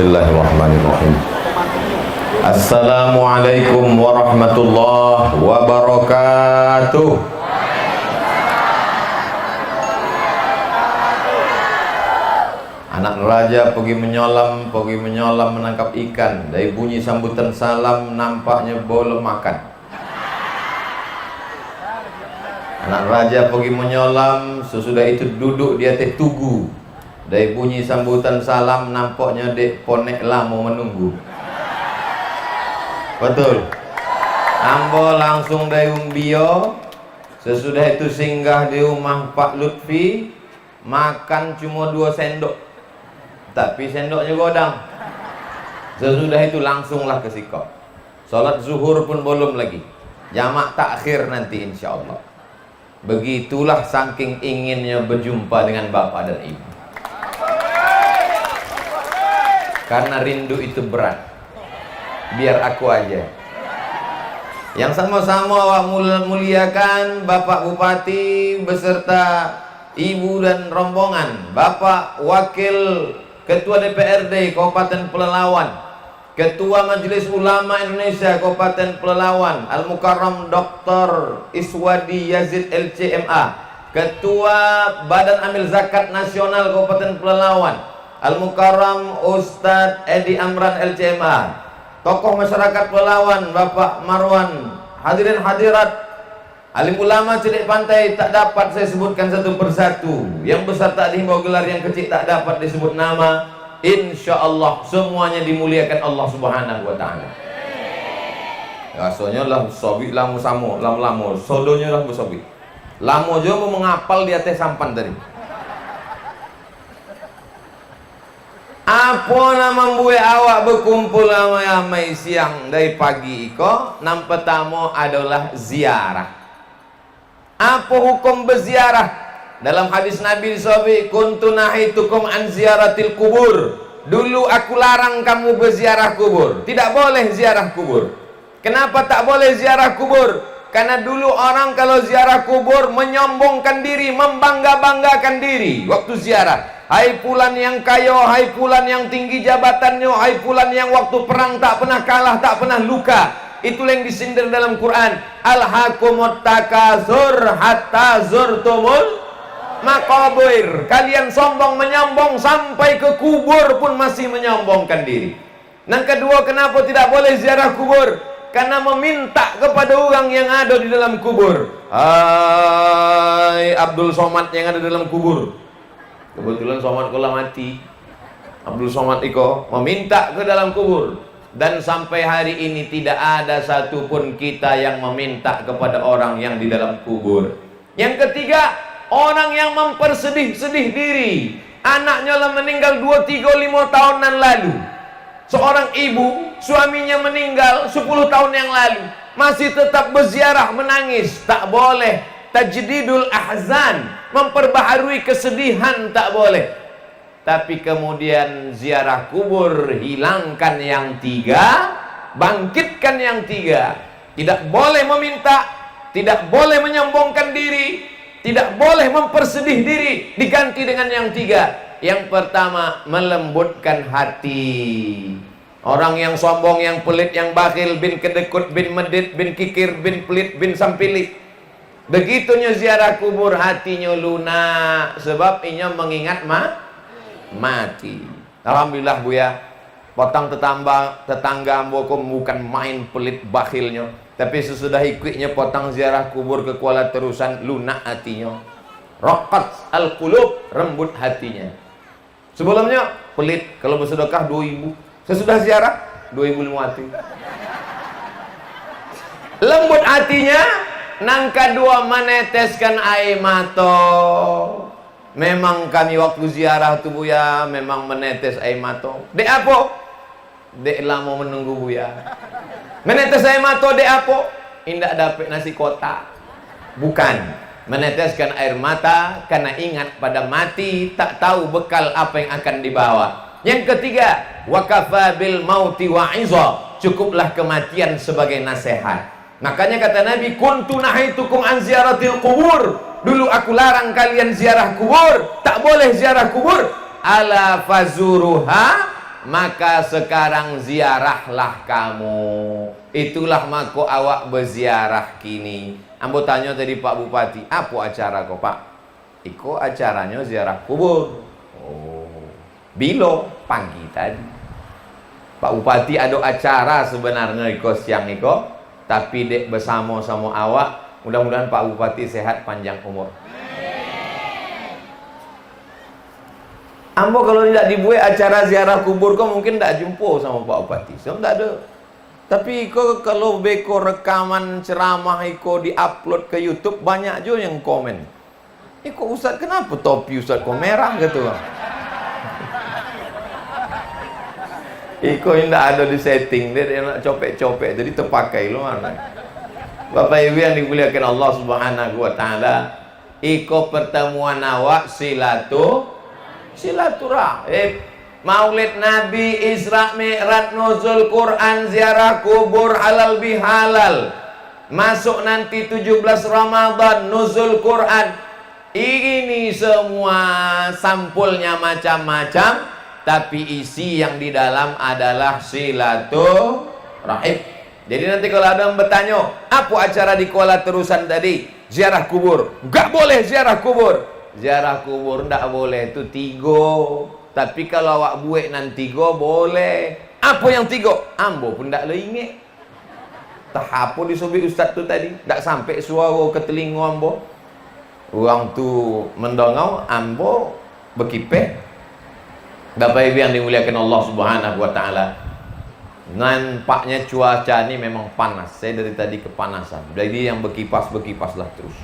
Bismillahirrahmanirrahim. Assalamualaikum warahmatullahi wabarakatuh. Anak raja pergi menyolam menangkap ikan. Dari bunyi sambutan salam nampaknya boleh makan. Anak raja pergi menyolam, sesudah itu duduk di atas tugu. Dari bunyi sambutan salam nampaknya dek ponek lama menunggu. Betul. Ambo langsung dari umbio. Sesudah itu singgah di rumah Pak Lutfi. Makan cuma 2 sendok, tapi sendoknya godang. Sesudah itu langsunglah ke sikap. Sholat zuhur pun belum lagi. Jamak takhir nanti insya Allah. Begitulah saking inginnya berjumpa dengan bapak dan ibu. Karena rindu itu berat. Biar aku aja. Yang sama-sama awak muliakan Bapak Bupati beserta Ibu dan rombongan, Bapak Wakil Ketua DPRD Kabupaten Pelalawan, Ketua Majelis Ulama Indonesia Kabupaten Pelalawan Al-Mukarram Dr. Iswadi Yazid LCMA, Ketua Badan Amil Zakat Nasional Kabupaten Pelalawan Al-Mukarram Ustadz Edi Amran LCMA, tokoh masyarakat Pelalawan Bapak Marwan, hadirin hadirat, alim ulama Cilik Pantai tak dapat saya sebutkan satu persatu. Yang besar tak dihimbau gelar, yang kecil tak dapat disebut nama. Insya Allah semuanya dimuliakan Allah Subhanahu wa ta'ala. Rasanya lah sobi lamu samu lamu sodonya lah sobi lamu aja mau mengapal di atas sampan tadi. Apa nama buat awak berkumpul ramai-ramai siang dari pagi iko? Nam pertama adalah ziarah. Apa hukum berziarah? Dalam hadis Nabi SAW, kuntu nahitukum an ziaratil kubur. Dulu aku larang kamu berziarah kubur. Tidak boleh ziarah kubur. Kenapa tak boleh ziarah kubur? Karena dulu orang kalau ziarah kubur menyombongkan diri, membangga-banggakan diri waktu ziarah. Hai fulan yang kaya, hai fulan yang tinggi jabatannya, hai fulan yang waktu perang tak pernah kalah, tak pernah luka. Itulah yang disindir dalam Quran. Alhaakumut takasur hatta zurtumul maqabir. Kalian sombong menyombong sampai ke kubur pun masih menyombongkan diri. Yang kedua, kenapa tidak boleh ziarah kubur? Karena meminta kepada orang yang ada di dalam kubur. Hai Abdul Somad yang ada di dalam kubur. Kebetulan Somad kala mati. Abdul Somad iko meminta ke dalam kubur. Dan sampai hari ini tidak ada satupun kita yang meminta kepada orang yang di dalam kubur. Yang ketiga, orang yang mempersedih-sedih diri. Anaknya lah meninggal 2, 3, 5 tahunan lalu. Seorang ibu, suaminya meninggal 10 tahun yang lalu, masih tetap berziarah menangis. Tak boleh. Tajdidul ahzan, memperbaharui kesedihan, tak boleh. Tapi kemudian ziarah kubur, hilangkan yang 3, bangkitkan yang 3. Tidak boleh meminta, tidak boleh menyombongkan diri, tidak boleh mempersedih diri, diganti dengan yang 3. Yang pertama, melembutkan hati. Orang yang sombong, yang pelit, yang bakhil, bin kedekut, bin medit, bin kikir, bin pelit, bin sampili. Begitunya ziarah kubur, hatinya lunak. Sebab inya mengingat mati. Alhamdulillah bu ya, potong tetangga ambo bukan main pelit bakhilnya. Tapi sesudah ikutnya potong ziarah kubur ke Kuala Terusan, lunak hatinya. Raqat al-qulub, rembut hatinya. Sebelumnya pelit, kalau bersedekah 2.000. Sesudah ziarah 2.000 hati. Lembut hatinya. Nang kedua, meneteskan air mata. Memang kami waktu ziarah tu buya memang menetes air mata. Dek apa? Dek lama menunggu buya. Menetes air mata dek apa? Indak dapat nasi kotak. Bukan. Meneteskan air mata karena ingat pada mati, tak tahu bekal apa yang akan dibawa. Yang ketiga, wakafa bil mauti wa'iza. Cukuplah kematian sebagai nasihat. Makanya kata Nabi, kuntu nahitukum an ziaratil kubur. Dulu aku larang kalian ziarah kubur. Tak boleh ziarah kubur. Ala fazuruha maka sekarang ziarahlah kamu. Itulah mako awak berziarah kini. Ambo tanya tadi Pak Bupati, apa acara kau Pak? Iko acaranya ziarah kubur. Oh, bilo pagi tadi. Pak Bupati ada acara sebenarnya iko siang iko, tapi dek bersama sama awak. Mudah-mudahan Pak Bupati sehat panjang umur. Ambo kalau tidak dibuat acara ziarah kubur kau mungkin tidak jumpa sama Pak Bupati. So tidak ada. Tapi kau kalau beko rekaman ceramah iko diupload ke YouTube banyak juga yang komen. Iko Ustaz kenapa topi Ustaz kau merah gitu? Iko tidak ada di setting dia nak copek-copek jadi terpakai lu mana. Bapak Ibu yang dimuliakan Allah Subhanahu wa taala, iko pertemuan awak silaturahim, Maulid Nabi, Isra Mi'raj, nuzul Quran, ziarah kubur, halal bihalal. Masuk nanti 17 Ramadan, nuzul Quran. Ini semua sampulnya macam-macam, tapi isi yang di dalam adalah silaturahim. Jadi nanti kalau ada yang bertanya, apa acara di Kuala Terusan tadi? Ziarah kubur. Enggak boleh ziarah kubur. Ziarah kubur enggak boleh, itu 3. Tapi kalau awak buat nanti 3 boleh. Apa yang 3? Ambo pun enggak le ingat. Tak apa disobek ustaz tu tadi, enggak sampai suara ke telinga ambo. Orang tu mendongau, ambo berkipeh. Bapak Ibu yang dimuliakan Allah Subhanahu wa taala. Nampaknya cuaca ini memang panas. Saya dari tadi kepanasan. Jadi yang berkipas-berkipaslah terus.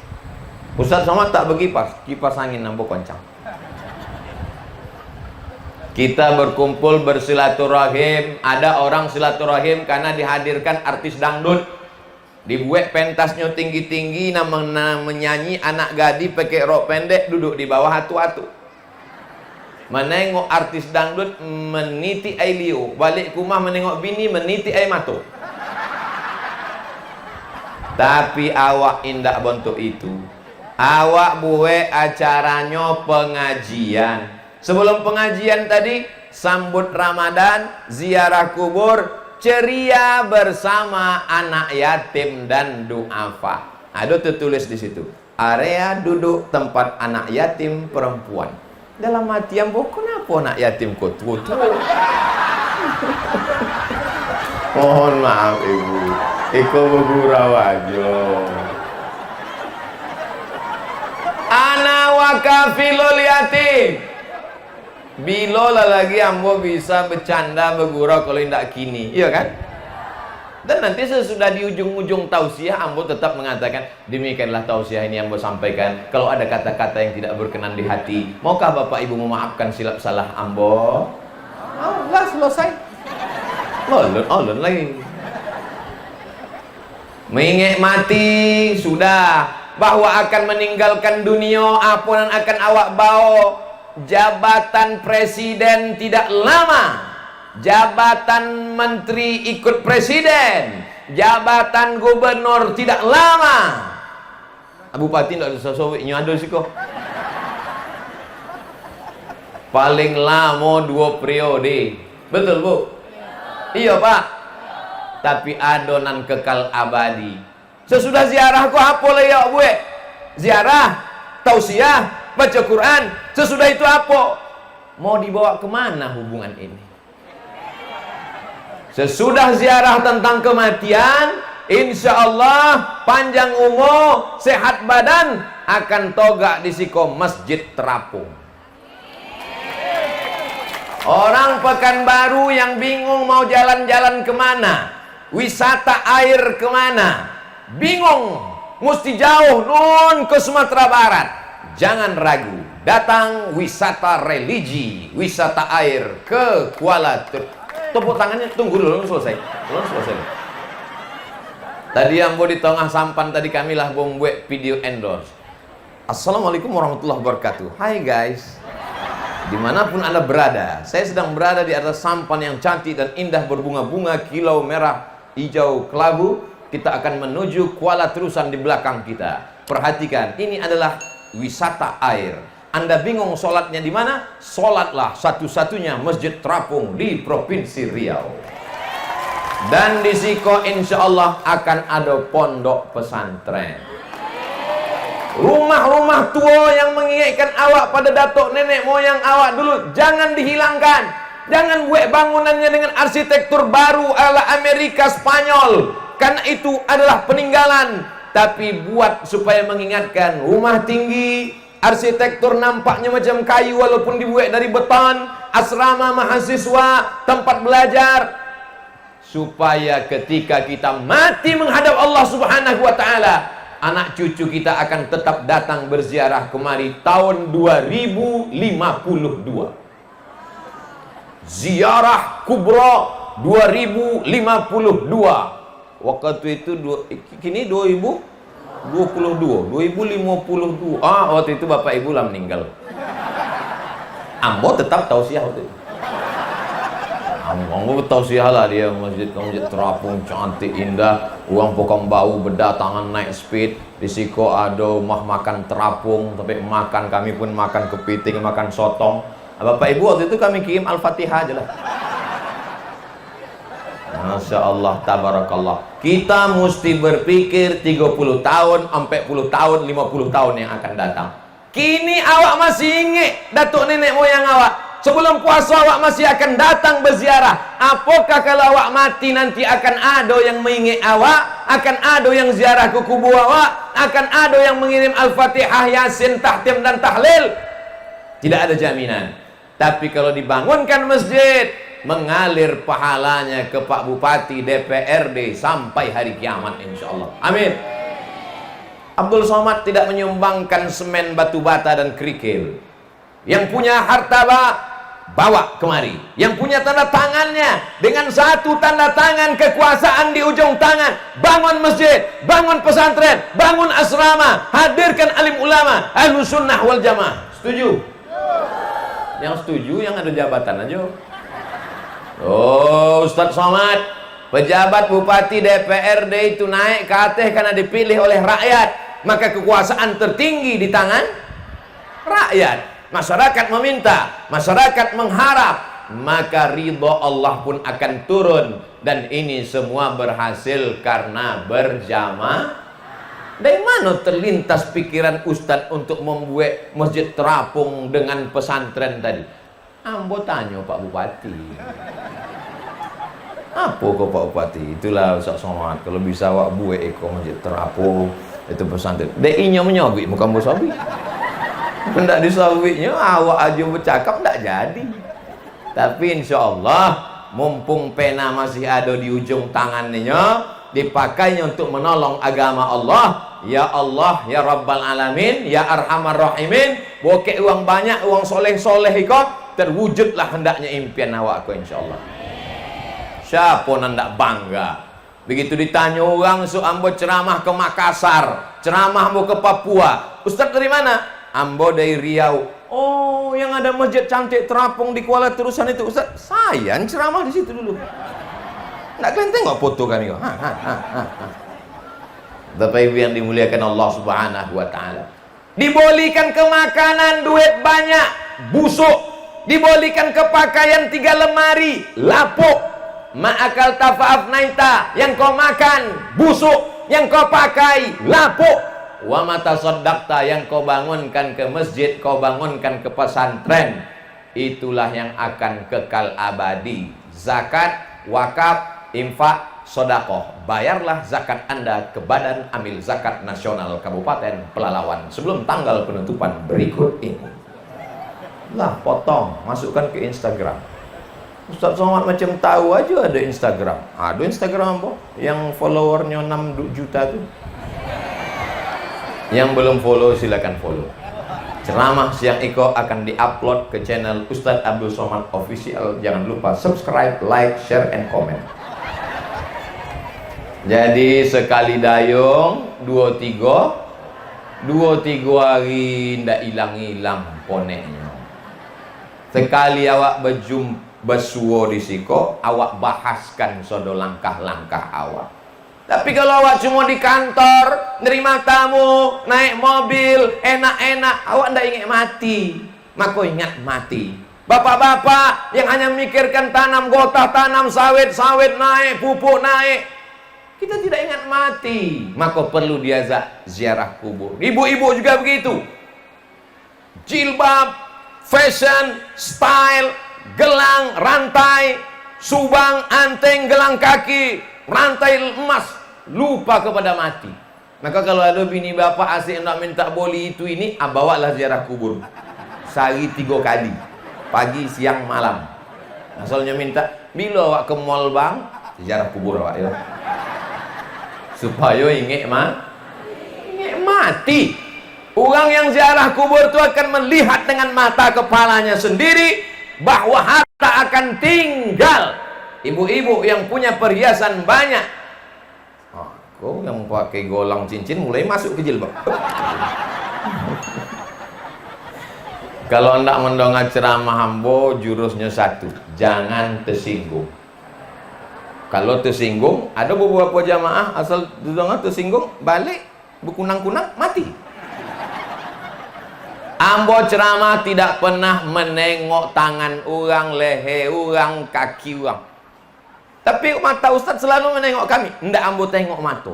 Ustaz Somad tak berkipas, kipas angin nampak kencang. Kita berkumpul bersilaturahim. Ada orang silaturahim karena dihadirkan artis dangdut. Dibuat pentasnya tinggi-tinggi, menyanyi anak gadi pakai rok pendek duduk di bawah atu-atu. Menengok artis dangdut meniti air liu, balik ke rumah menengok bini meniti air mata. Tapi awak indak bentuk itu. Awak buat acaranya pengajian. Sebelum pengajian tadi sambut Ramadan, ziarah kubur, ceria bersama anak yatim dan duafa. Ada tertulis di situ. Area duduk tempat anak yatim perempuan. Dalam hati ambo, kenapa anak yatim kotor? Mohon maaf ibu, iko bergurau aja. Ana wakafilul yatim. Bila lagi ambo bisa bercanda bergurau kalau tidak kini, iya kan? Dan nanti sesudah di ujung-ujung tausiah, ambo tetap mengatakan demikianlah tausiah ini ambo sampaikan. Kalau ada kata-kata yang tidak berkenan di hati, maukah Bapak Ibu memaafkan silap salah ambo? Allah selesai. Olon lagi. Mengingat mati sudah, bahwa akan meninggalkan dunia apa yang akan awak bawa. Jabatan presiden tidak lama. Jabatan menteri ikut presiden, jabatan gubernur tidak lama. Bupati tidak ada sesuatu ini ada sih kok. Paling lama 2 periode. Betul bu? Iya pak. Tapi adonan kekal abadi. Sesudah ziarah kok apa lah ya bu? Ziarah, tausiah, baca Quran. Sesudah itu apa? Mau dibawa kemana hubungan ini? Sesudah ziarah tentang kematian, insya Allah panjang umur, sehat badan, akan togak di siko masjid terapung. Orang Pekanbaru yang bingung mau jalan-jalan kemana, wisata air kemana, bingung, mesti jauh nun ke Sumatera Barat. Jangan ragu, datang wisata religi, wisata air ke Kuala Terusan. Tepuk tangannya, tunggu dulu, selesai. Tadi ambo di tengah sampan tadi kamilah membuat video endorse. Assalamualaikum warahmatullahi wabarakatuh. Hai guys, dimanapun anda berada, saya sedang berada di atas sampan yang cantik dan indah berbunga-bunga kilau merah hijau kelabu. Kita akan menuju Kuala Terusan di belakang kita. Perhatikan, ini adalah wisata air. Anda bingung sholatnya di mana? Sholatlah satu-satunya masjid terapung di Provinsi Riau. Dan di Siko insya Allah akan ada pondok pesantren. Rumah-rumah tua yang mengingatkan awak pada datuk nenek moyang awak dulu, jangan dihilangkan. Jangan buat bangunannya dengan arsitektur baru ala Amerika Spanyol, karena itu adalah peninggalan. Tapi buat supaya mengingatkan rumah tinggi, arsitektur nampaknya macam kayu walaupun dibuat dari beton, asrama mahasiswa, tempat belajar, supaya ketika kita mati menghadap Allah Subhanahu wa taala, anak cucu kita akan tetap datang berziarah kemari tahun 2052. Ziarah kubra 2052. Waktu itu kini 2022, 2052. Waktu itu bapak ibu lah meninggal. Ambo tetap tausiah waktu itu. Ambo tausiah lah, dia masjid terapung cantik indah, uang pokok bau berdatangan naik speed. Di Siko ada mah makan terapung, tapi makan kami pun makan kepiting, makan sotong. Bapak ibu waktu itu kami kirim Al-Fatihah aja lah. Masya Allah, tabarakallah. Kita mesti berpikir 30 tahun, 40 tahun, 50 tahun yang akan datang. Kini awak masih ingat datuk nenek moyang awak. Sebelum puasa awak masih akan datang berziarah. Apakah kalau awak mati nanti akan ada yang mengingat awak, akan ada yang ziarah ke kubur awak, akan ada yang mengirim Al-Fatihah, Yasin, Tahtim dan Tahlil? Tidak ada jaminan. Tapi kalau dibangunkan masjid, mengalir pahalanya ke Pak Bupati, DPRD sampai hari kiamat insya Allah. Amin. Abdul Somad tidak menyumbangkan semen, batu bata dan kerikil. Yang punya harta bawa kemari. Yang punya tanda tangannya, dengan satu tanda tangan kekuasaan di ujung tangan, bangun masjid, bangun pesantren, bangun asrama, hadirkan alim ulama, ahlus sunnah wal jamaah. Setuju? Yang setuju yang ada jabatan aja. Oh, Ustadz Somad, pejabat bupati DPRD itu naik ke atas karena dipilih oleh rakyat, maka kekuasaan tertinggi di tangan rakyat. Masyarakat meminta, masyarakat mengharap, maka ridho Allah pun akan turun. Dan ini semua berhasil karena berjamaah. Dari mana terlintas pikiran Ustadz untuk membuat masjid terapung dengan pesantren tadi? Ambo tanya Pak Bupati. Apa kok Pak Bupati? Itulah Ustadz Somad. Kalau bisa awak buat masjid terapung, itu pesantren. DI-nya menyogik, bukan bersawi. Tidak disawinya, awak aja bercakap tidak jadi. Tapi insya Allah, mumpung pena masih ada di ujung tangannya, dipakainya untuk menolong agama Allah. Ya Allah, ya Rabbal Alamin, ya Arhamar Rahimin. Bokek uang banyak, uang soleh-soleh ikut, terwujudlah hendaknya impian awakku insya Allah. Siapa nak bangga? Begitu ditanya orang, so ambo ceramah ke Makassar, ceramah mau ke Papua. Ustaz dari mana? Ambo dari Riau. Oh, yang ada masjid cantik terapung di Kuala Terusan itu. Ustaz, saya ceramah di situ dulu. Nggak kalian tengok foto kami kok. Bapak Ibu yang dimuliakan Allah Subhanahu wa taala. Dibolikan ke makanan duit banyak, busuk. Dibolikan ke pakaian 3 lemari, lapuk. Ma'akal tafa'af naita, yang kau makan busuk, yang kau pakai lapuk. Wa mata soddakta, yang kau bangunkan ke masjid, kau bangunkan ke pesantren, itulah yang akan kekal abadi. Zakat, wakaf, infak, sodakoh. Bayarlah zakat Anda ke Badan Amil Zakat Nasional Kabupaten Pelalawan sebelum tanggal penutupan berikut ini. Lah, potong, masukkan ke Instagram. Ustadz Somad macam tahu aja ada Instagram. Ada Instagram apa? Yang followernya 6 juta tuh. Yang belum follow silakan follow. Ceramah Siang Iko akan diupload ke channel Ustadz Abdul Somad Official. Jangan lupa subscribe, like, share, and comment. Jadi sekali dayung 23 hari ndak hilang-hilang poneknya. Sekali awak berjumpa besuo di Siko, awak bahaskan sodo langkah-langkah awak. Tapi kalau awak cuma di kantor, nerima tamu, naik mobil, enak-enak, awak ndak ingat mati. Maka ingat mati. Bapak-bapak yang hanya mikirkan tanam gotah, tanam sawit, sawit naik, pupuk naik, kita tidak ingat mati. Maka perlu dia ziarah kubur. Ibu-ibu juga begitu. Jilbab, fashion, style, gelang, rantai, subang, anteng, gelang kaki, rantai emas, lupa kepada mati. Maka kalau ada bini bapak asyik nak minta boli itu ini, bawalah ziarah kubur. Sehari 3 kali, pagi, siang, malam. Asalnya minta, bila awak ke mall bang, ziarah kubur awak ya. Supaya ingat mati. Orang yang ziarah kubur itu akan melihat dengan mata kepalanya sendiri bahwa harta akan tinggal. Ibu-ibu yang punya perhiasan banyak, aku yang pakai golang cincin mulai masuk ke jilbab. Kalau hendak mendongak ceramah hambo, jurusnya satu, jangan tersinggung. Kalau tersinggung, ada beberapa jamaah asal dongak tersinggung, balik berkunang-kunang mati. Ambo ceramah tidak pernah menengok tangan orang, leher orang, kaki orang. Tapi mata ustaz selalu menengok kami. Ndak ambo tengok mata.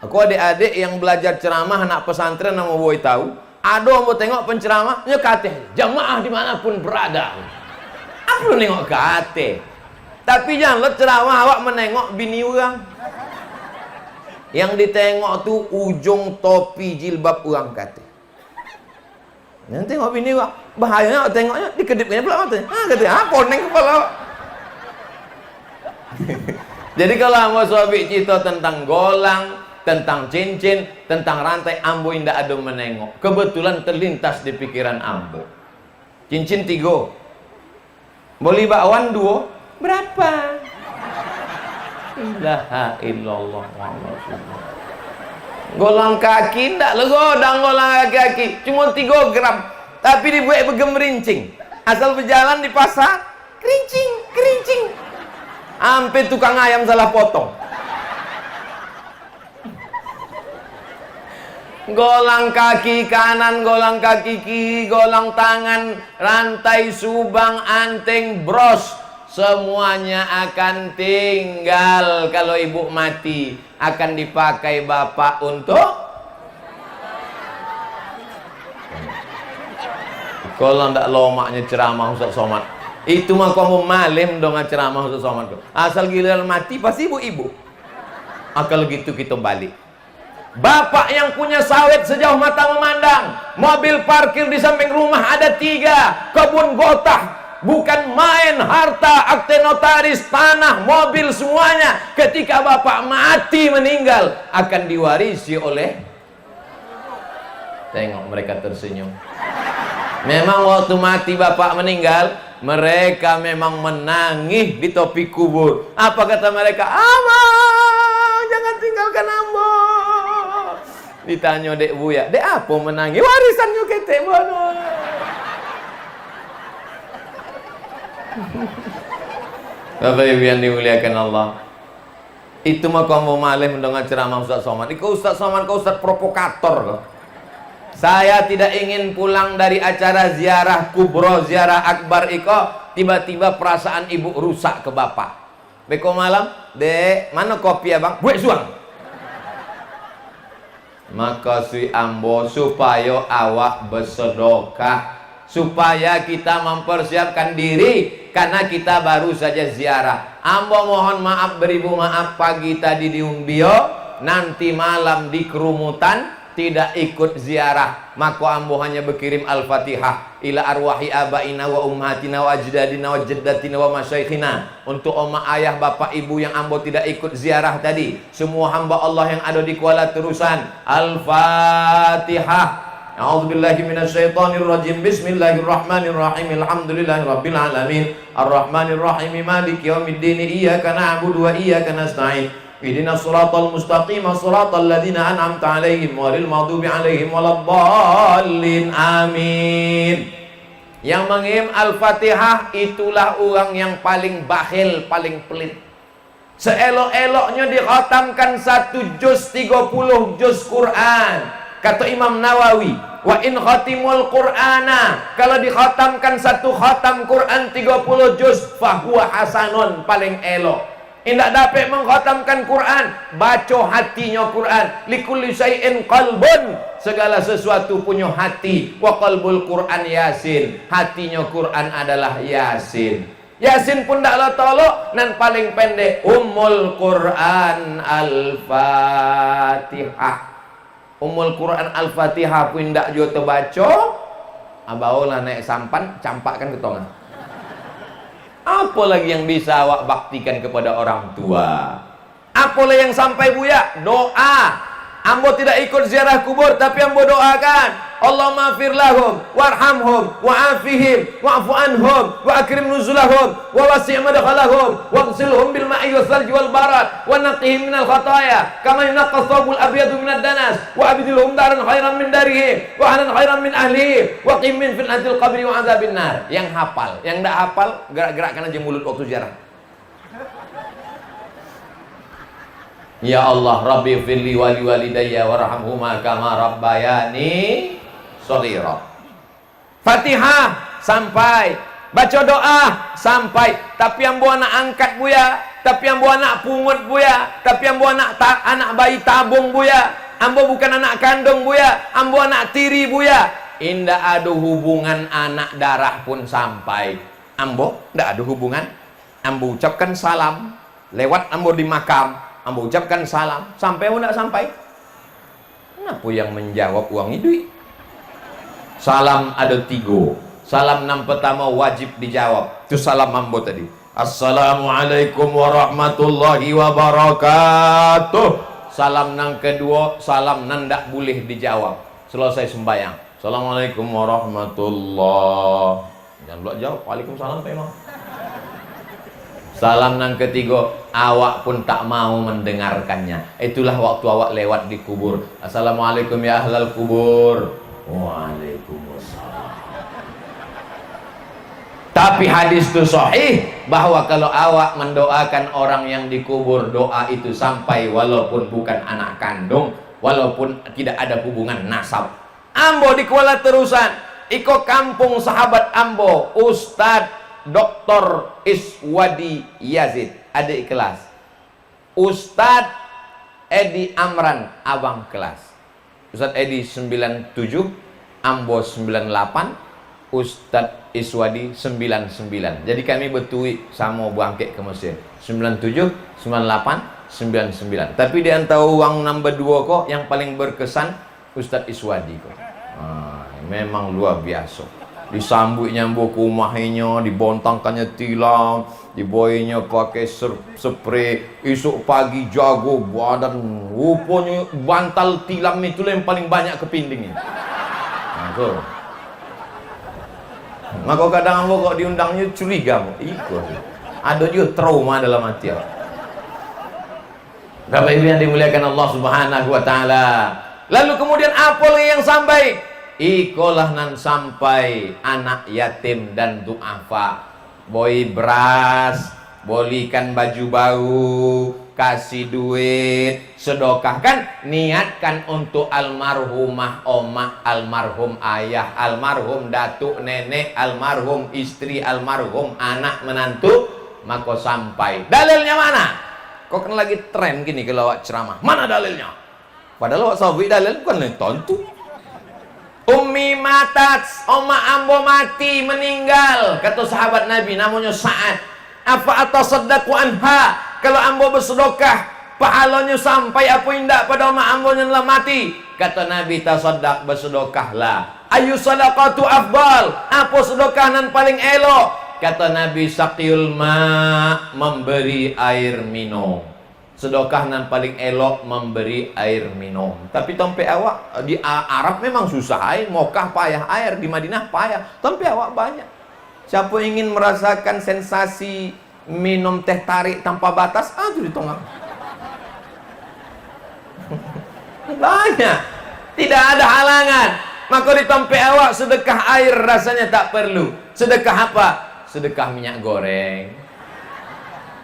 Aku adik-adik yang belajar ceramah, anak pesantren nama boy tahu. Ada ambo tengok penceramah, kata jamaah dimanapun berada. Aku nengok kata. Tapi janganlah ceramah awak menengok bini orang. Yang ditengok tu ujung topi jilbab orang kata. Nanti tengok bini awak, bahayanya tengoknya dikedipnya pula matanya. Katanya, koneng kepala awak. Jadi kalau ambo suami cerita tentang golang, tentang cincin, tentang rantai, ambo indah ada menengok. Kebetulan terlintas di pikiran ambo. Cincin 3, boli bakwan 2, berapa? Ilaha illallah Muhammad Rasulullah. Golang kaki ndak legodang, golang kaki cuma 3 gram, tapi dibuat bergemerincing. Asal berjalan di pasar, kerincing, kerincing. Sampai tukang ayam salah potong. Golang kaki kanan, golang kaki kiri, golang tangan, rantai, subang, anteng, bros, semuanya akan tinggal. Kalau ibu mati, akan dipakai bapak untuk kalau ndak lomaknya ceramah Ustaz Somad. Itu mah kamu malim dong ceramah Ustaz Somad. Asal giliran mati pasti ibu-ibu. Kalau gitu kita balik. Bapak yang punya sawit sejauh mata memandang, mobil parkir di samping rumah ada 3, kebun gotah, bukan main, harta, akte notaris, tanah, mobil, semuanya ketika bapak mati meninggal akan diwarisi oleh. Tengok mereka tersenyum. Memang waktu mati bapak meninggal, mereka memang menangis di tepi kubur. Apa kata mereka? Abang, jangan tinggalkan ambo. Ditanya dek buya, dek apa menangis? Warisannya ketek bono. Bapak Ibu yang dimuliakan Allah, itu mah kamu malih mendengar ceramah Ustaz Somad. Kau Ustaz Somad, kau Ustaz provokator kau. Saya tidak ingin pulang dari acara ziarah kubro, ziarah akbar iko, tiba-tiba perasaan ibu rusak ke bapak. Beko malam, dek, mana kopi abang? Buat suang. Maka si ambo supaya awak bersedekah, supaya kita mempersiapkan diri, karena kita baru saja ziarah. Ambo mohon maaf beribu maaf pagi tadi di Umbio, nanti malam di kerumutan tidak ikut ziarah. Maka ambo hanya berkirim Al-Fatihah ila arwahi abaina wa ummatina wa ajdadina wa jaddatina wa masyaikhina, untuk oma ayah bapak ibu yang ambo tidak ikut ziarah tadi, semua hamba Allah yang ada di Kuala Terusan. Al-Fatihah. A'udzubillahi minasyaitonir rajim. Bismillahirrahmanirrahim. Alhamdulillahirabbil alamin. Arrahmanirrahim. Maliki yaumiddin. Iyyaka na'budu wa iyyaka nasta'in. Ihdinas siratal mustaqim, siratal ladzina an'amta 'alaihim ghairil maghdubi 'alaihim waladdallin. Amin. Yang mengirim Al-Fatihah itulah orang yang paling bakhil, paling pelit. Seelok-eloknya dikhatamkan 1 juz 30 juz Quran. Kata Imam Nawawi, wa in khatimul Qur'ana, kalau dikhatamkan 1 khatam Quran 30 juz, fahuwa hasanun, paling elok. Indak dapat mengkhatamkan Quran, baca hatinya Quran. Likulli syai'in qalbun, segala sesuatu punya hati. Wa qalbul Quran Yasin, hatinya Quran adalah Yasin. Yasin pun taklah tolok, nan paling pendek Ummul Quran Al-Fatihah. Ummul Quran Al-Fatihah pun ndak jo terbaca, abaolah naik sampan campakkan ke tongan. Apa lagi yang bisa awak baktikan kepada orang tua? Apalah yang sampai buya? Doa. Ambo tidak ikut ziarah kubur, tapi ambo doakan, Allahumma fir lahum warhamhum wa'afihim wa'fu anhum wa akrim nuzulahum wa wasi' madkhalahum waghsilhum bil ma'i wassalji wal barad wa naqihim minal khataya kama yunqqa thawbul abyadu minad danas wa abdilhum daran khairan min darihim wa ahlan khairan min ahlihim wa qim min fitnatil qabri wa adzabin nar. Yang hafal, yang enggak hafal gerak-gerakkan aja mulut waktu ziarah. Ya Allah, Rabbi firli wali walidayya warhamhuma kama rabbayani shaghira. Fatihah sampai, baca doa sampai, tapi yang buat anak angkat buya, tapi yang buat anak pungut buya, tapi yang buat anak bayi tabung buya, ambo bukan anak kandung buya, ambo anak tiri buya. Indah ada hubungan anak darah pun sampai. Ambo ndak ada hubungan. Ambo ucapkan salam lewat ambo di makam. Ambo ucapkan salam, sampai atau tidak sampai? Kenapa yang menjawab uang duit? Salam ada 3. Salam yang pertama wajib dijawab. Itu salam ambo tadi. Assalamualaikum warahmatullahi wabarakatuh. Salam yang kedua, salam yang tidak boleh dijawab. Selesai sembahyang. Assalamualaikum warahmatullahi. Jangan belak jawab. Waalaikumsalam memang. Salam yang ketiga, awak pun tak mau mendengarkannya. Itulah waktu awak lewat di kubur. Assalamualaikum ya ahlal kubur. Waalaikumsalam. Tapi hadis itu sahih bahwa kalau awak mendoakan orang yang dikubur, doa itu sampai walaupun bukan anak kandung, walaupun tidak ada hubungan nasab. Ambo di Kuala Terusan, iko kampung sahabat ambo, Ustadz Dr. Iswadi Yazid, adik kelas. Ustadz Edi Amran, abang kelas. Ustadz Edi 97, ambo 98, Ustadz Iswadi 99. Jadi kami bertuik sama bangkit ke Mesir. 97, 98, 99. Tapi di antara uang nombor 2 kok yang paling berkesan Ustadz Iswadi kok. Memang luar biasa. Disambutnya nyambuk ke rumahnya, dibontangkannya tilam, diboinya pakai spray. Esok pagi jago badan, rupanya bantal tilam itu yang paling banyak kepindingnya. Maka kadang ambo kok diundangnya curiga, ikut. Ada juga trauma dalam hati. Bapak Ibu yang dimuliakan Allah Subhanahu wa taala. Lalu kemudian apa lagi yang sampai? Ikolah nan sampai anak yatim dan du'afa. Boi beras, bolikan baju baru, kasih duit, sedekahkan, niatkan untuk almarhumah omah, almarhum ayah, almarhum datuk nenek, almarhum istri, almarhum anak menantu, maka sampai. Dalilnya mana? Kok kan lagi tren gini kalau awak ceramah. Mana dalilnya? Padahal awak sabui dalil bukan tentu. Ummi matat, oma ambo mati, meninggal. Kata sahabat Nabi namanya Sa'ad. Apa atasaddaqu anha? Kalau ambo bersedekah, pahalanya sampai apa indak pada oma ambo yang telah mati. Kata Nabi, tasaddaq, bersedekahlah. Ayu sadaqatu afdal? Apa sedekah yang paling elok? Kata Nabi, saqiyul ma, memberi air minum. Sedekah nan paling elok memberi air minum. Tapi tempe awak di Arab memang susah air, Mekah payah air, di Madinah payah. Tempe awak banyak. Siapa ingin merasakan sensasi minum teh tarik tanpa batas, itu di tonggang. Banyak. Tidak ada halangan. Maka di tempe awak sedekah air rasanya tak perlu. Sedekah apa? Sedekah minyak goreng.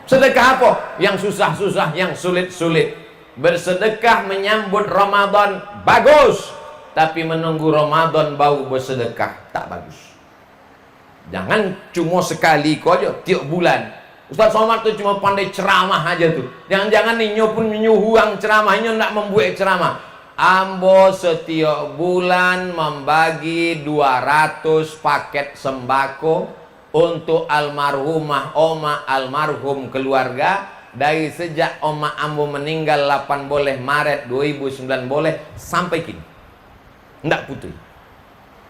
Sedekah apa? Yang susah-susah, yang sulit-sulit. Bersedekah menyambut Ramadan bagus, tapi menunggu Ramadan bau bersedekah tak bagus. Jangan cuma sekali kau aja tiap bulan. Ustaz Somad tuh cuma pandai ceramah aja tuh. Jangan-jangan ninyo pun menyuhuang ceramah, ninyo nak membuat ceramah. Ambo setiap bulan membagi 200 paket sembako untuk almarhumah oma almarhum keluarga dari sejak oma ambo meninggal 8 boleh Maret 2009 boleh sampai kini. Nggak putih.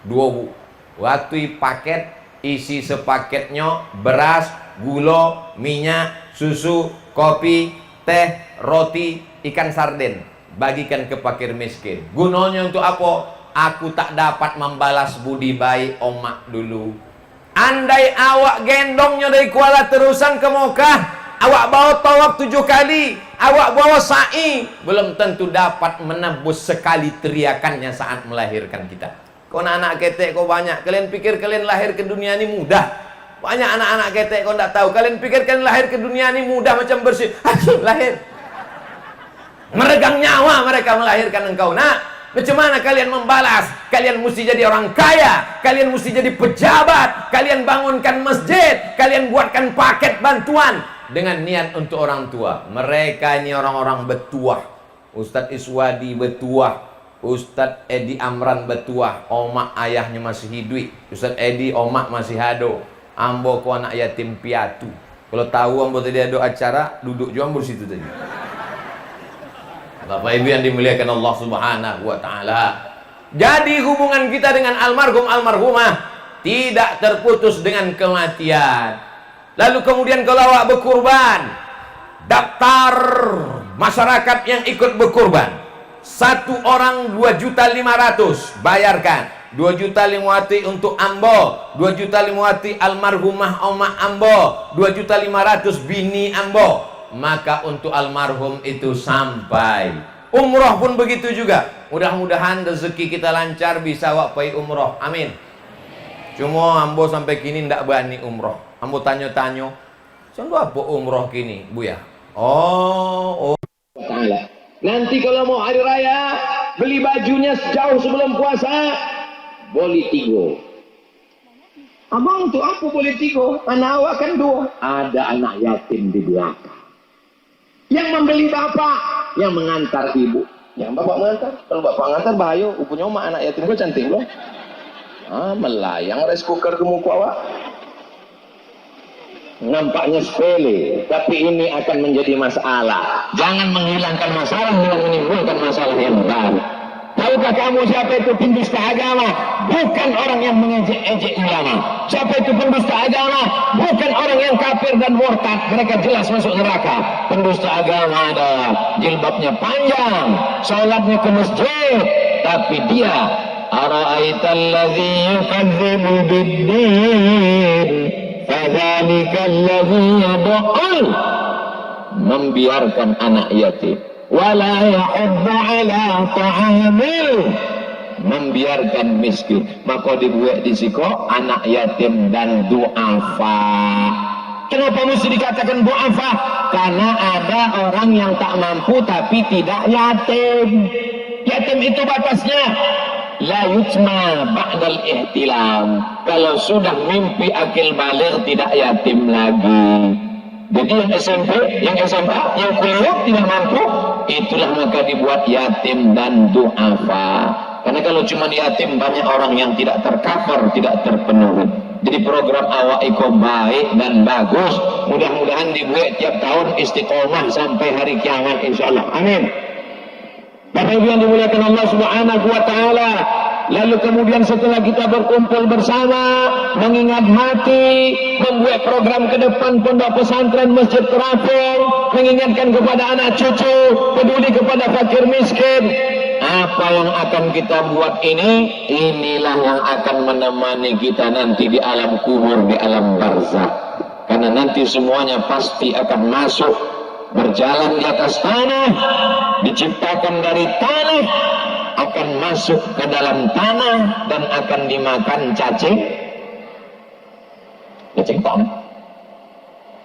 2 waktu paket isi sepaketnya beras, gula, minyak, susu, kopi, teh, roti, ikan sarden. Bagikan ke fakir miskin. Gunanya untuk apa? Aku tak dapat membalas budi baik omak dulu. Andai awak gendongnya dari Kuala Terusan ke Mekah, awak bawa tawaf 7 kali, awak bawa sa'i, belum tentu dapat menebus sekali teriakannya saat melahirkan kita. Kau anak ketek kau banyak. Kalian pikir kalian lahir ke dunia ini mudah? Banyak anak-anak ketek kau tidak tahu. Kalian pikir kalian lahir ke dunia ini mudah macam bersih? Lahir. Meregang nyawa mereka melahirkan engkau. Nah, macam mana kalian membalas? Kalian mesti jadi orang kaya, kalian mesti jadi pejabat, kalian bangunkan masjid, kalian buatkan paket bantuan dengan niat untuk orang tua. Mereka ini orang-orang betuah. Ustadz Iswadi betuah, Ustadz Edi Amran betuah, omak ayahnya masih hidup. Ustadz Edi omak masih hado. Ambo ku anak yatim piatu. Kalau tahu ambo tadi ada acara, duduk juga ambo situ tadi. Bapak Ibu yang dimuliakan Allah Subhanahu wa taala. Jadi hubungan kita dengan almarhum almarhumah tidak terputus dengan kematian. Lalu kemudian kalau awak berkurban, daftar masyarakat yang ikut berkurban. 1 orang 2.500.000 bayarkan. 2.500.000 untuk ambo, 2.500.000 almarhumah oma ambo, 2.500.000 bini ambo. Maka untuk almarhum itu sampai. Umroh pun begitu juga. Mudah-mudahan rezeki kita lancar bisa wak pai umroh. Amin. Cuma ambo sampai kini ndak berani umroh. Ambo tanya-tanya, contoh apa umroh kini, Bu ya? Oh. Nanti kalau mau hari raya, beli bajunya jauh sebelum puasa, boleh 3. Abang untuk apa boleh 3? Anak awak kan 2. Ada anak yatim di belakang. Yang membeli bapak, yang mengantar ibu. Yang bapak mengantar, kalau bapak mengantar bahaya. Punya mak anak yatim gue cantik loh. Melayang rice cooker ke muka awak. Nampaknya sepele, tapi ini akan menjadi masalah. Jangan menghilangkan masalah, jangan menimbulkan masalah yang baru. Tahukah kamu siapa itu pendusta agama? Bukan orang yang mengejek-ejek ulama. Siapa itu pendusta agama? Bukan orang yang kafir dan murtad. Mereka jelas masuk neraka. Pendusta agama adalah jilbabnya panjang, salatnya ke masjid, tapi dia ara'aital ladzi yukadzibu bid-din fadzalikal ladzi yad'ul, membiarkan anak yatim, wala ya'uddu ala ta'amil, membiarkan miskin. Maka dibuat di siko anak yatim dan du'afa. Kenapa mesti dikatakan du'afa? Karena ada orang yang tak mampu tapi tidak yatim. Yatim itu batasnya la yutma ba'dal ihtilam. Kalau sudah mimpi akil baligh tidak yatim lagi. Jadi yang SMP, yang SMA, yang kuliah tidak mampu, itulah maka dibuat yatim dan du'afa. Karena kalau cuma yatim banyak orang yang tidak tercover, tidak terpenuhi. Jadi program awak iko baik dan bagus. Mudah-mudahan dibuat tiap tahun istiqomah sampai hari kiamat insyaallah. Amin. Bapak Ibu yang dimuliakan Allah Subhanahu wa taala. Lalu kemudian setelah kita berkumpul bersama, mengingat mati, membuat program ke depan pondok pesantren Masjid Terapung, mengingatkan kepada anak cucu, peduli kepada fakir miskin. Apa yang akan kita buat ini, inilah yang akan menemani kita nanti di alam kubur, di alam barzakh. Karena nanti semuanya pasti akan masuk, berjalan di atas tanah, diciptakan dari tanah, akan masuk ke dalam tanah dan akan dimakan cacing tanah.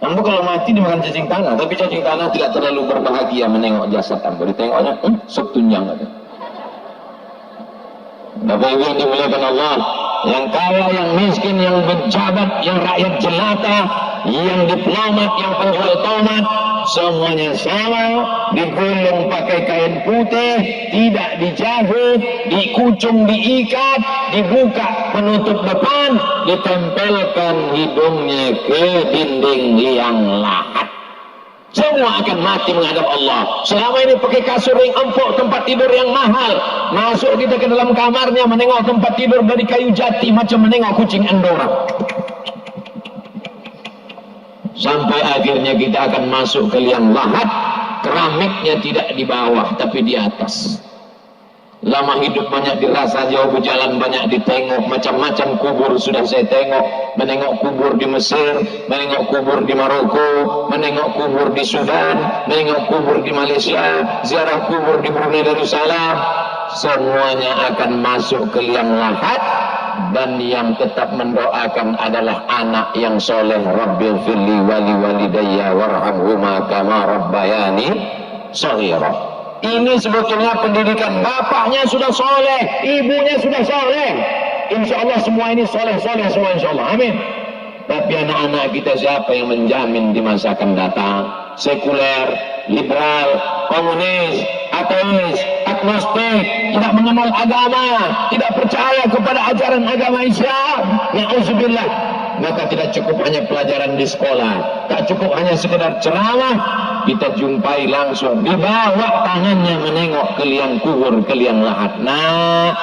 Ambo kalau mati dimakan cacing tanah, tapi cacing tanah tidak terlalu berbahagia menengok jasad ambo. Ditengoknya, sok tunjang ada. Bapak Ibu yang dimuliakan Allah, yang kaya, yang miskin, yang pejabat, yang rakyat jelata, yang diplomat, yang penjual tomat, semuanya sama, digulung pakai kain putih, tidak dijahit, dikucung, diikat, dibuka penutup depan, ditempelkan hidungnya ke dinding liang lahat. Semua akan mati menghadap Allah. Selama ini pakai kasur yang empuk, tempat tidur yang mahal, masuk kita ke dalam kamarnya menengok tempat tidur dari kayu jati macam menengok kucing Andorra. Sampai akhirnya kita akan masuk ke liang lahat, keramiknya tidak di bawah tapi di atas. Lama hidup banyak dirasa, jauh berjalan banyak ditengok, macam-macam kubur sudah saya tengok. Menengok kubur di Mesir, menengok kubur di Maroko, menengok kubur di Sudan, menengok kubur di Malaysia, ziarah kubur di Brunei Darussalam. Semuanya akan masuk ke liang lahat, dan yang tetap mendoakan adalah anak yang soleh. Rabbil firli wali walidayya warhamhuma kama rabbayani shaghira. Ini sebetulnya pendidikan. Bapaknya sudah soleh, ibunya sudah soleh. Insya Allah semua ini soleh-soleh semua, insya Allah. Amin. Tapi anak-anak kita siapa yang menjamin di masa akan datang? Sekuler, liberal, komunis, ateis, agnostik, tidak mengenal agama, tidak percaya kepada ajaran agama Islam. Na'udzubillah. Maka tidak cukup hanya pelajaran di sekolah, tak cukup hanya sekedar ceramah. Kita jumpai langsung dibawa tangannya menengok ke liang kubur, ke liang lahat. Nah,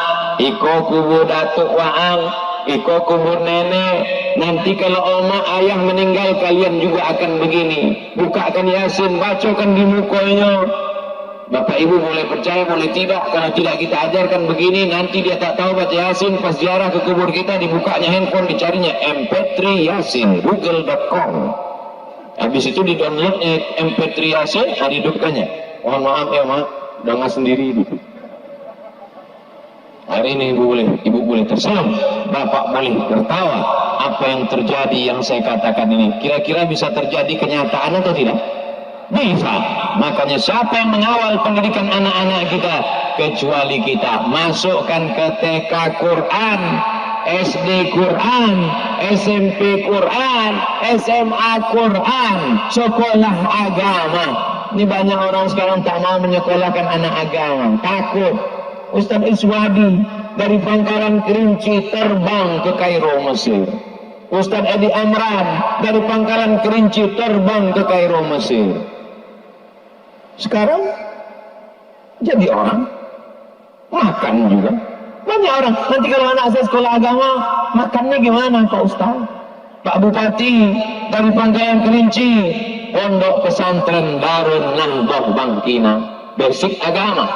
iko kubur datuk waang, iko kubur nenek. Nanti kalau oma ayah meninggal, kalian juga akan begini. Bukakan Yasin, bacakan di mukanya. Bapak Ibu boleh percaya, boleh tidak. Kalau tidak kita ajarkan begini, nanti dia tak tahu baca Yasin. Pas ziarah ke kubur kita, dibukanya handphone, dicarinya MP3 Yasin, google.com. Habis itu di-downloadnya MP3 Yasin, dihidupkannya. Mohon maaf ya mak, dengar sendiri gitu. Hari ini ibu boleh tersenyum, bapak boleh tertawa. Apa yang terjadi yang saya katakan ini, kira-kira bisa terjadi kenyataan atau tidak? Bisa. Makanya siapa yang mengawal pendidikan anak-anak kita kecuali kita? Masukkan ke TK Quran, SD Quran, SMP Quran, SMA Quran, sekolah agama. Ini banyak orang sekarang tak mau menyekolahkan anak agama, takut. Ustaz Iswadi dari Pangkalan Kerinci terbang ke Kairo, Mesir. Ustaz Edi Amran dari Pangkalan Kerinci terbang ke Kairo, Mesir. Sekarang jadi orang makan juga. Banyak orang. Nanti kalau anak saya sekolah agama, makannya gimana Pak Ustaz? Pak Bupati dari Pangkalan Kerinci, Pondok Pesantren Darun Nahdoh Bangkina, basic agama,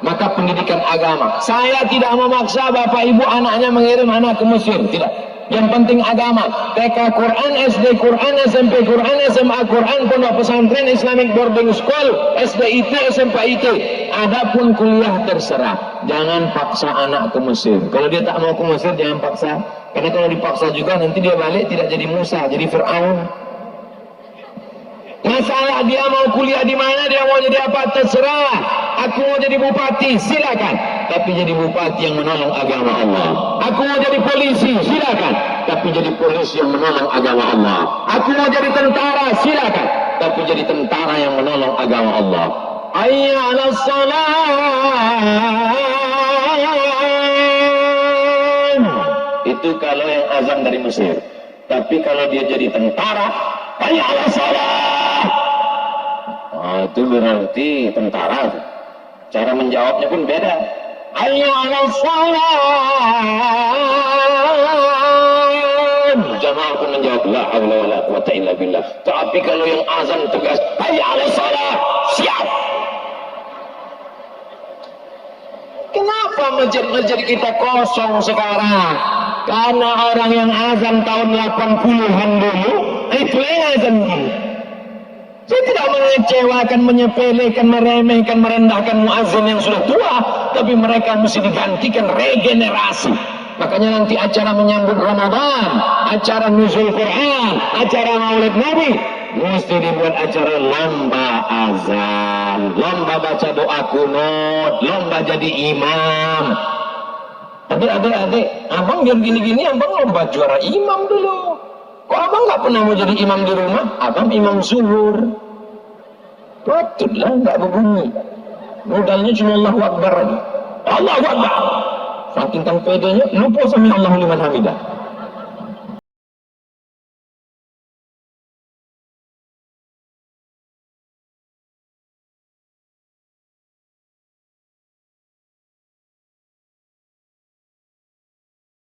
maka pendidikan agama. Saya tidak memaksa bapak ibu anaknya mengirim anak ke Mesir, tidak. Yang penting agama. TK Quran, SD Quran, SMP Quran, SMA Quran, Pondok Pesantren, Islamic Boarding School, SDIT, SMPIT. Adapun kuliah terserah. Jangan paksa anak ke Mesir. Kalau dia tak mau ke Mesir, jangan paksa. Karena kalau dipaksa juga nanti dia balik tidak jadi Musa, jadi Fir'aun. Masalah dia mau kuliah di mana, dia mau jadi apa, terserah. Aku mau jadi bupati, silakan. Tapi jadi bupati yang menolong agama Allah. Aku mau jadi polisi, silakan. Tapi jadi polisi yang menolong agama Allah. Aku mau jadi tentara, silakan. Tapi jadi tentara yang menolong agama Allah. Hayya 'alas shalah. Itu kalau yang azan dari Mesir. Tapi kalau dia jadi tentara, hayya 'alas shalah. Itu berarti tentara. Cara menjawabnya pun beda. Hayya 'alas shalah. Jamaah pun menjawab la haula wala quwata illa billah. Tapi kalau yang azan tegas, hayya 'alas shalah, siap. Kenapa masjid-masjid kita kosong sekarang? Karena orang yang azan tahun 80-an dulu, itu yang azan dulu. Saya tidak mengecewakan, menyepelekan, meremehkan, merendahkan muazzin yang sudah tua, tapi mereka mesti digantikan regenerasi. Makanya nanti acara menyambut Ramadan, acara nuzul Quran, acara Maulid Nabi, mesti dibuat acara lomba azan, lomba baca doa kunut, lomba jadi imam. Adik, abang biar gini-gini, abang lomba juara imam dulu. Kok abang nggak pernah mau jadi imam di rumah? Abang imam zuhur. Patutlah nggak berbunyi. Modalnya cuma Allahu Akbar aja. Allahu Akbar. Saking kan pedenya, lupa sami Allahu liman hamidah.